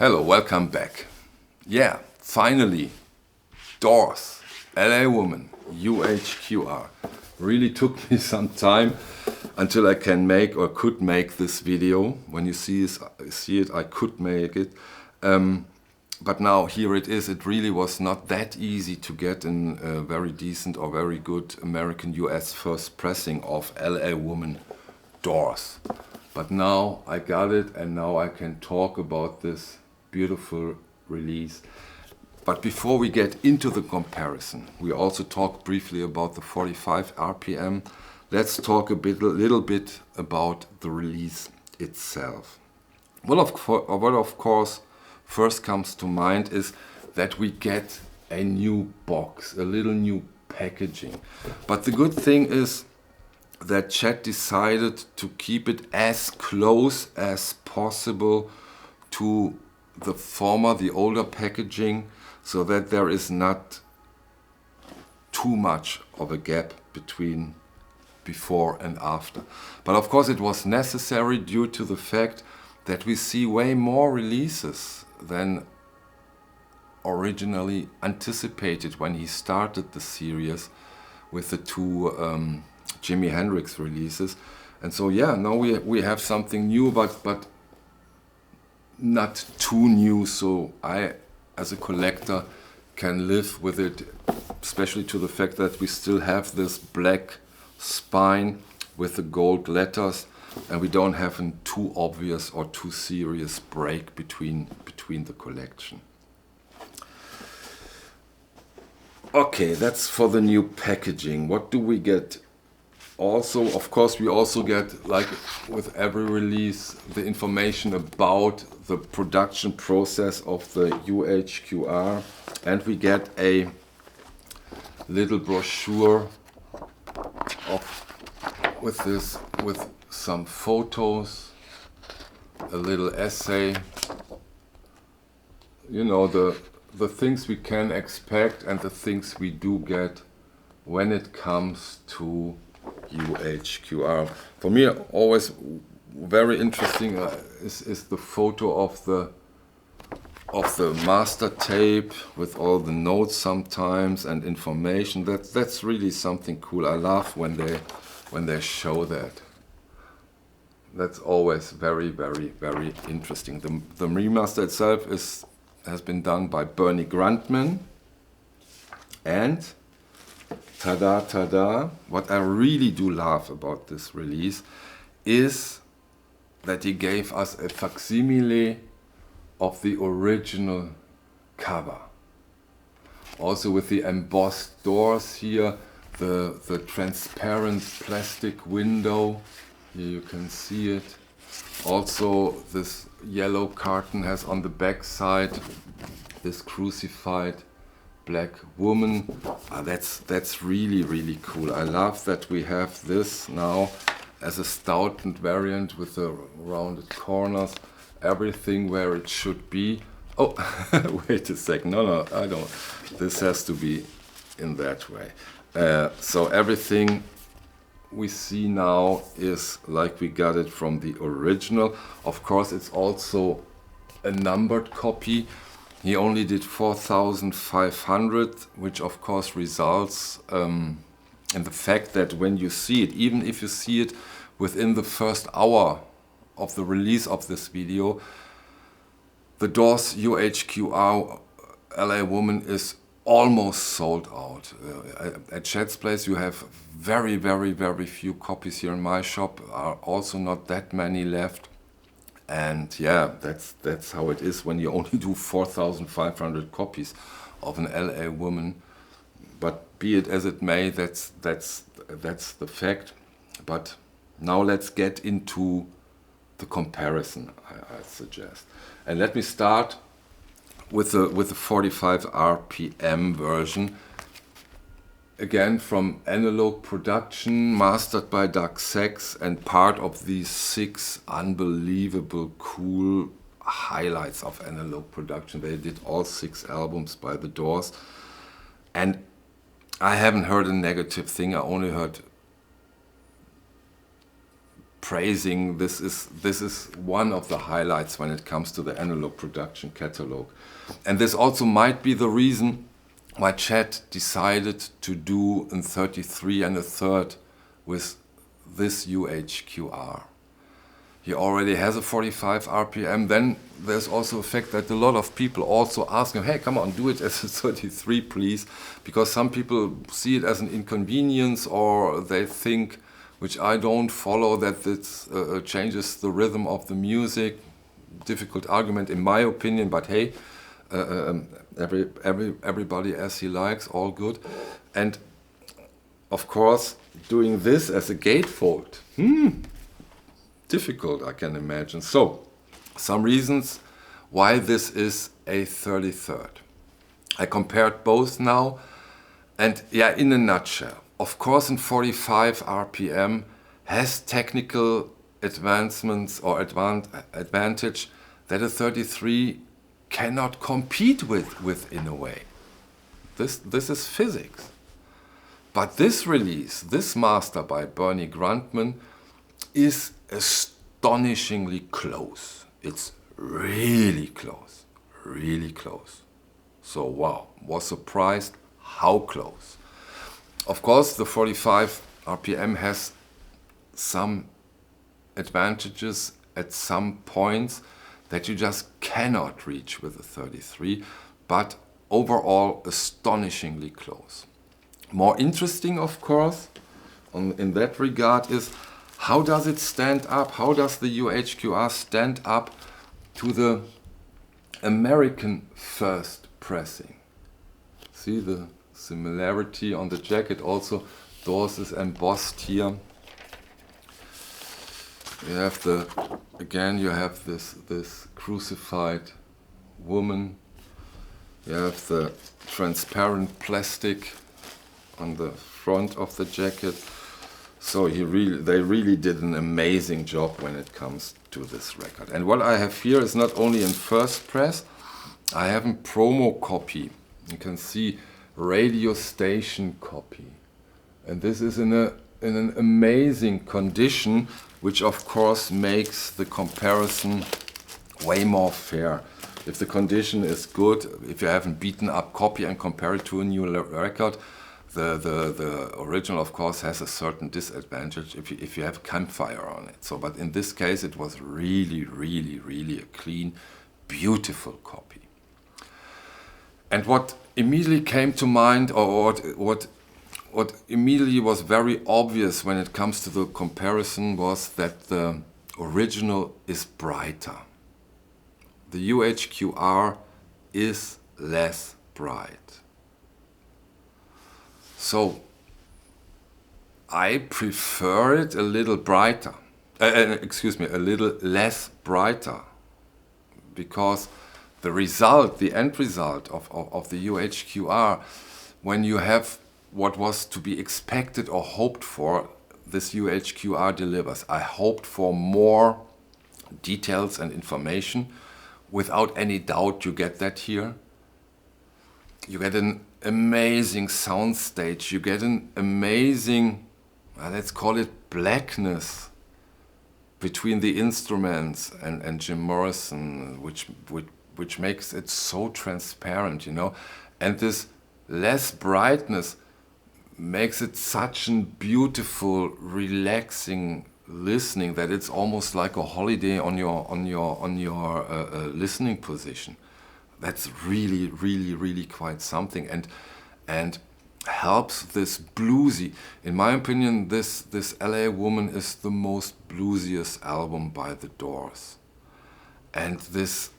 Hello, welcome back. Yeah, finally, Doors, LA Woman, UHQR. Really took me some time until I can make or could make this video. When you see it, I could make it. But now here it is. It really was not that easy to get in a very decent or very good American US first pressing of LA Woman Doors. But now I got it, and now I can talk about this beautiful release. But before we get into the comparison, we also talk briefly about the 45 RPM. Let's talk a little bit about the release itself. What of course first comes to mind is that we get a new box, a little new packaging. But the good thing is that Chad decided to keep it as close as possible to the older packaging, so that there is not too much of a gap between before and after. But of course it was necessary due to the fact that we see way more releases than originally anticipated when he started the series with the two Jimi Hendrix releases. And so yeah, now we have something new, but not too new, so I, as a collector, can live with it, especially to the fact that we still have this black spine with the gold letters, and we don't have a too obvious or too serious break between the collection. Okay, that's for the new packaging. What do we get? Also, of course, we also get, like with every release, the information about the production process of the UHQR, and we get a little brochure with some photos, a little essay, you know, the things we can expect and the things we do get when it comes to UHQR. For me, always very interesting is the photo of the master tape with all the notes sometimes and information. That's really something cool. I love when they show that. That's always very, very, very interesting. The remaster itself has been done by Bernie Gruntman, and tada, tada, what I really do love about this release is that he gave us a facsimile of the original cover. Also with the embossed doors here, the transparent plastic window, here you can see it. Also this yellow carton has on the back side this crucified black woman. That's really, really cool. I love that we have this now as a stoutened variant with the rounded corners, everything where it should be. Oh, wait a second. No, I don't. This has to be in that way. So everything we see now is like we got it from the original. Of course, it's also a numbered copy. He only did 4,500, which of course results in the fact that when you see it, even if you see it within the first hour of the release of this video, the Doors UHQR LA Woman is almost sold out. At Chad's place you have very, very, very few copies. Here in my shop are also not that many left. And yeah, that's how it is when you only do 4,500 copies of an LA Woman. But be it as it may, that's the fact. But now let's get into the comparison, I suggest. And let me start with the 45 RPM version. Again, from analog production, mastered by Doug Sachs, and part of these 6 unbelievable cool highlights of analog production. They did all 6 albums by the Doors, and I haven't heard a negative thing. I only heard praising this is one of the highlights when it comes to the analog production catalog. And this also might be the reason why Chad decided to do a 33 1/3 with this UHQR. He already has a 45 RPM. Then there's also a fact that a lot of people also ask him, hey, come on, do it as a 33, please. Because some people see it as an inconvenience, or they think, which I don't follow, that it changes the rhythm of the music. Difficult argument in my opinion, but hey, everybody as he likes, all good. And of course, doing this as a gatefold, difficult, I can imagine. So, some reasons why this is a 33rd. I compared both now, and yeah, in a nutshell, of course, in 45 RPM has technical advancements or advantage that a 33 cannot compete with in a way. This is physics. But this release, this master by Bernie Grundman, is astonishingly close. It's really close, really close. So wow, was surprised how close. Of course, the 45 RPM has some advantages at some points that you just cannot reach with the 33, but overall astonishingly close. More interesting, of course, in that regard is how does it stand up? How does the UHQR stand up to the American first pressing? See the similarity on the jacket. Also, doors is embossed here. You have you have this crucified woman. You have the transparent plastic on the front of the jacket. So they really did an amazing job when it comes to this record. And what I have here is not only in first press, I have a promo copy. You can see radio station copy. And this is in an amazing condition, which of course makes the comparison way more fair. If the condition is good, if you have a beaten up copy and compare it to a new record, the original, of course, has a certain disadvantage if you have campfire on it. So, but in this case, it was really, really, really a clean, beautiful copy. And what immediately came to mind, or what immediately was very obvious when it comes to the comparison, was that the original is brighter. The UHQR is less bright. So I prefer it a little brighter, a little less brighter, because the end result of the UHQR, when you have what was to be expected or hoped for, this UHQR delivers. I hoped for more details and information. Without any doubt, you get that here. You get an amazing sound stage. You get an amazing, let's call it blackness between the instruments and Jim Morrison, which makes it so transparent, you know. And this less brightness makes it such a beautiful, relaxing listening that it's almost like a holiday on your listening position. That's really, really, really quite something, and helps this bluesy. In my opinion, this LA Woman is the most bluesiest album by The Doors, and this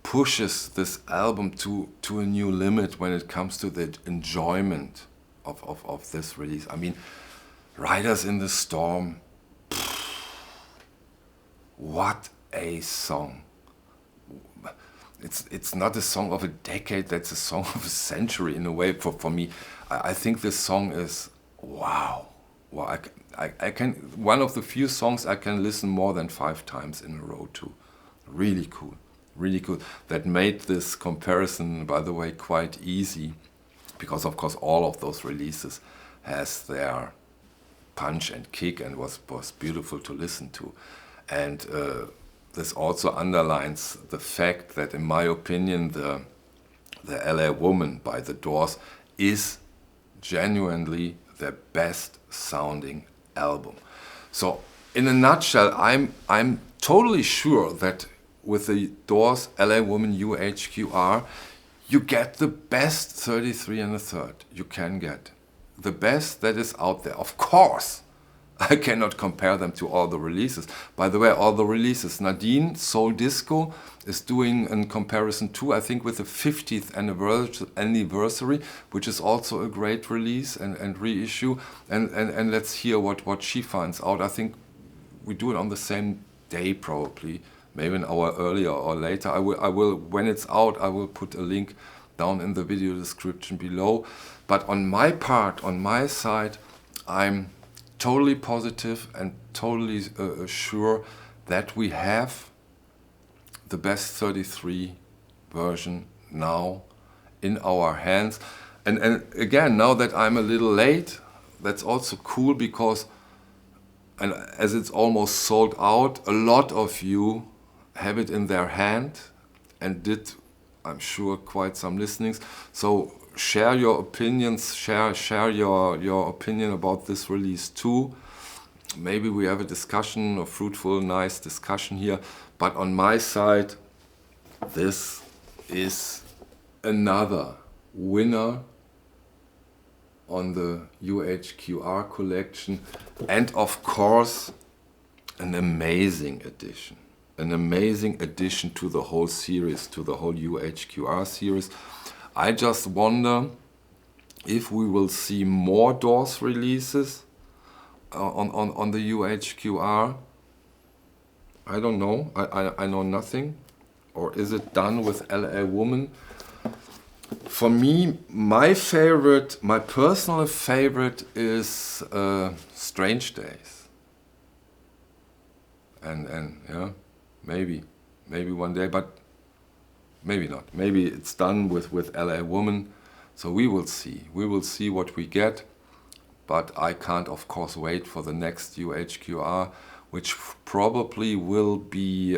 pushes this album to a new limit when it comes to the enjoyment of this release. I mean, Riders in the Storm, what a song. It's not a song of a decade, that's a song of a century in a way for me. I think this song is wow. Well, I can, one of the few songs I can listen more than 5 times in a row to. Really cool, really cool. That made this comparison, by the way, quite easy, because of course all of those releases has their punch and kick and was beautiful to listen to. And this also underlines the fact that, in my opinion, the LA Woman by The Doors is genuinely their best sounding album. So in a nutshell, I'm totally sure that with The Doors LA Woman UHQR, you get the best 33 1/3 you can get. The best that is out there. Of course, I cannot compare them to all the releases. By the way, all the releases, Nadine Soul Disco is doing a comparison too, I think with the 50th anniversary, which is also a great release and reissue. And let's hear what she finds out. I think we do it on the same day probably, maybe an hour earlier or later. I will when it's out, I will put a link down in the video description below. But on my part, on my side, I'm totally positive and totally sure that we have the best 33 version now in our hands. And again, now that I'm a little late, that's also cool because, and as it's almost sold out, a lot of you have it in their hand and did, I'm sure, quite some listenings. So share your opinions, share your opinion about this release too. Maybe we have a discussion, a fruitful, nice discussion here. But on my side, this is another winner on the UHQR collection, and of course an amazing addition. An amazing addition to the whole series, to the whole UHQR series. I just wonder if we will see more Doors releases on the UHQR. I don't know. I know nothing. Or is it done with LA Woman? For me, my favorite, my personal favorite is Strange Days. And yeah, maybe one day, but maybe not. Maybe it's done with LA Woman. So we will see. We will see what we get. But I can't, of course, wait for the next UHQR, which probably will be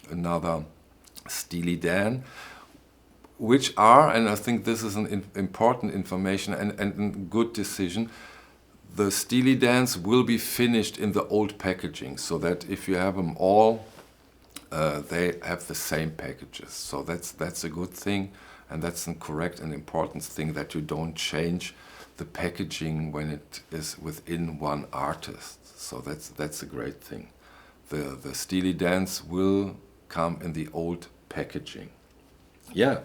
another Steely Dan, which are, and I think this is an important information and a good decision, the Steely Dans will be finished in the old packaging, so that if you have them all, they have the same packages. So that's a good thing, and that's a correct and important thing, that you don't change the packaging when it is within one artist. So that's a great thing. The Steely Dans will come in the old packaging. Yeah,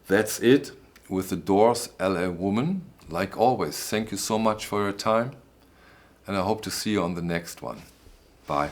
that's it with the Doors LA Woman. Like always, thank you so much for your time, and I hope to see you on the next one. Bye.